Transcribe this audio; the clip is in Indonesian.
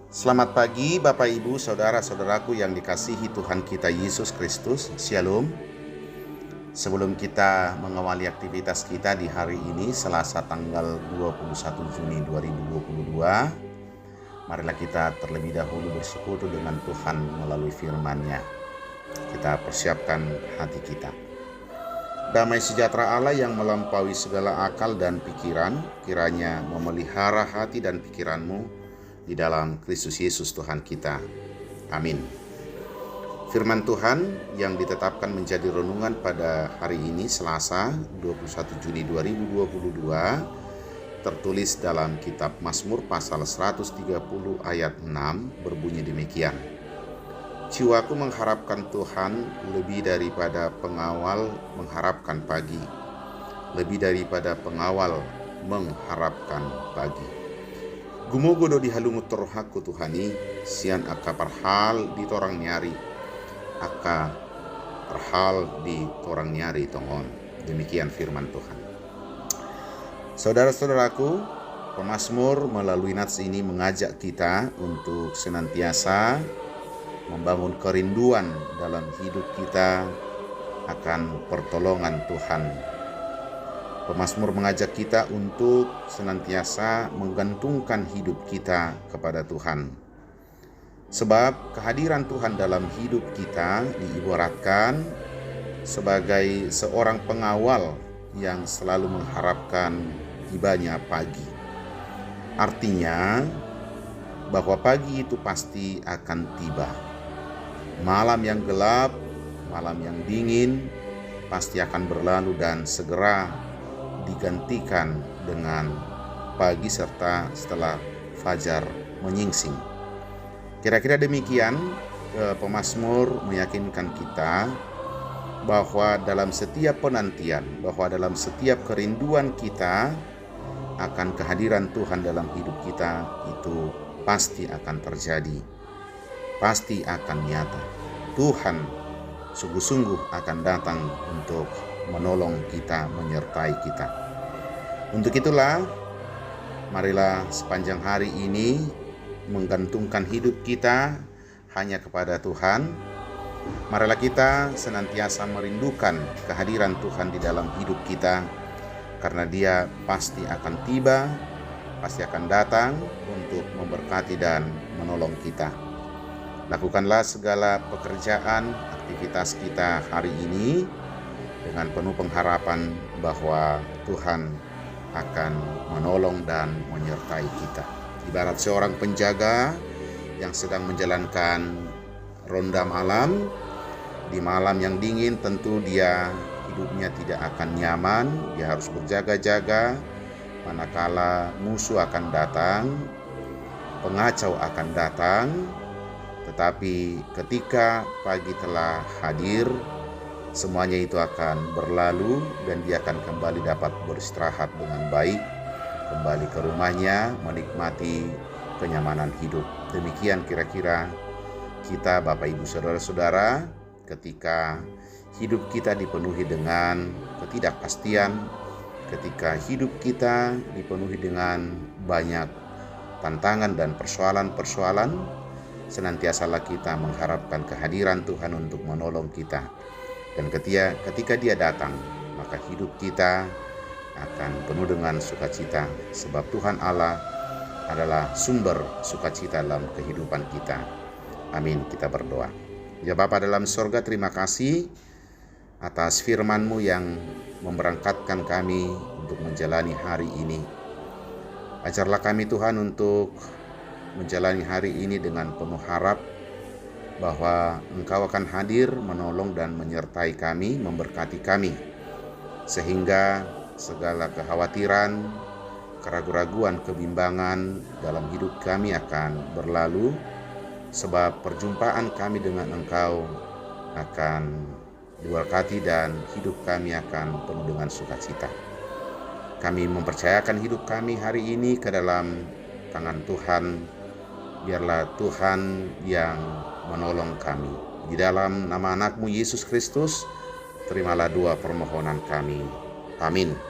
Selamat pagi Bapak Ibu Saudara-saudaraku yang dikasihi Tuhan kita Yesus Kristus. Shalom. Sebelum kita mengawali aktivitas kita di hari ini Selasa tanggal 21 Juni 2022, marilah kita terlebih dahulu bersekutu dengan Tuhan melalui firman-Nya. Kita persiapkan hati kita. Damai sejahtera Allah yang melampaui segala akal dan pikiran, kiranya memelihara hati dan pikiranmu di dalam Kristus Yesus Tuhan kita. Amin. Firman Tuhan yang ditetapkan menjadi renungan pada hari ini Selasa 21 Juni 2022 tertulis dalam kitab Mazmur pasal 130 ayat 6 berbunyi demikian. Jiwaku mengharapkan Tuhan lebih daripada pengawal mengharapkan pagi, lebih daripada pengawal mengharapkan pagi. Gumogodo di halungut torohaku Tuhani, sian aka parhal di torang nyari, aka parhal di torang nyari tongon. Demikian firman Tuhan. Saudara-saudaraku, pemazmur melalui nats ini mengajak kita untuk senantiasa membangun kerinduan dalam hidup kita akan pertolongan Tuhan. Pemazmur mengajak kita untuk senantiasa menggantungkan hidup kita kepada Tuhan. Sebab kehadiran Tuhan dalam hidup kita diibaratkan sebagai seorang pengawal yang selalu mengharapkan tibanya pagi. Artinya bahwa pagi itu pasti akan tiba. Malam yang gelap, malam yang dingin pasti akan berlalu dan segera digantikan dengan pagi serta setelah fajar menyingsing. Kira-kira demikian pemazmur meyakinkan kita bahwa dalam setiap penantian, bahwa dalam setiap kerinduan kita akan kehadiran Tuhan dalam hidup kita itu pasti akan terjadi, pasti akan nyata. Tuhan sungguh-sungguh akan datang untuk menolong kita, menyertai kita. Untuk itulah, marilah sepanjang hari ini menggantungkan hidup kita hanya kepada Tuhan. Marilah kita senantiasa merindukan kehadiran Tuhan di dalam hidup kita, karena Dia pasti akan tiba, pasti akan datang untuk memberkati dan menolong kita. Lakukanlah segala pekerjaan, aktivitas kita hari ini dengan penuh pengharapan bahwa Tuhan akan menolong dan menyertai kita. Ibarat seorang penjaga yang sedang menjalankan ronda malam, di malam yang dingin tentu dia hidupnya tidak akan nyaman, dia harus berjaga-jaga manakala musuh akan datang, pengacau akan datang. Tetapi ketika pagi telah hadir, semuanya itu akan berlalu dan dia akan kembali dapat beristirahat dengan baik, kembali ke rumahnya menikmati kenyamanan hidup. Demikian kira-kira kita Bapak Ibu Saudara-saudara, ketika hidup kita dipenuhi dengan ketidakpastian, ketika hidup kita dipenuhi dengan banyak tantangan dan persoalan-persoalan, senantiasalah kita mengharapkan kehadiran Tuhan untuk menolong kita. Dan ketika Dia datang, maka hidup kita akan penuh dengan sukacita, sebab Tuhan Allah adalah sumber sukacita dalam kehidupan kita. Amin. Kita berdoa. Ya Bapa dalam sorga, terima kasih atas firman-Mu yang memberangkatkan kami untuk menjalani hari ini. Ajarlah kami Tuhan untuk menjalani hari ini dengan penuh harap bahwa Engkau akan hadir, menolong dan menyertai kami, memberkati kami, sehingga segala kekhawatiran, keraguan-raguan, kebimbangan dalam hidup kami akan berlalu, sebab perjumpaan kami dengan Engkau akan diberkati dan hidup kami akan penuh dengan sukacita. Kami mempercayakan hidup kami hari ini ke dalam tangan Tuhan. Biarlah Tuhan yang menolong kami. Di dalam nama anak-Mu Yesus Kristus, terimalah doa permohonan kami. Amin.